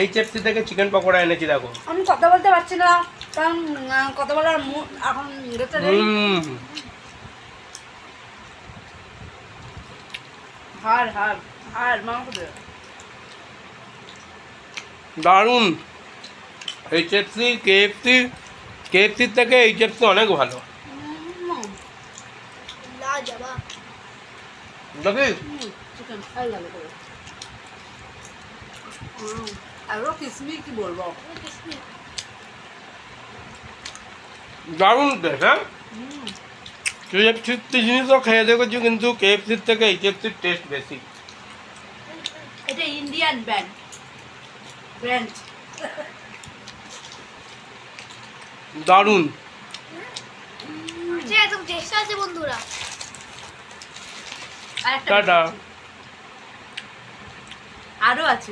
HFC থেকে chicken pakora এনেছি দেখো। আমি কথা বলতে পারছি না কারণ কথা বলার এখন ইয়েতে নেই। হাড় মাংস দিয়ে দারুণ। এইচএফসি কেএফসির থেকে এইচএফসি অনেক ভালো। লাজবাব। দেখিস চিকেন খাই গেল করে আরো কিসমি কি বলবো দারুণ টেস্ট। হ্যাঁ কেএফসির জিনিসও খেয়ে দেখেছি কিন্তু কেএফসির থেকে এইচএফসির টেস্ট বেশি। এটা ইন্ডিয়ান ব্র্যান্ড দারুণ। ঠিক আছে, টেস্ট আছে বন্ধুরা। আরেকটা টাটা। আরো আছে।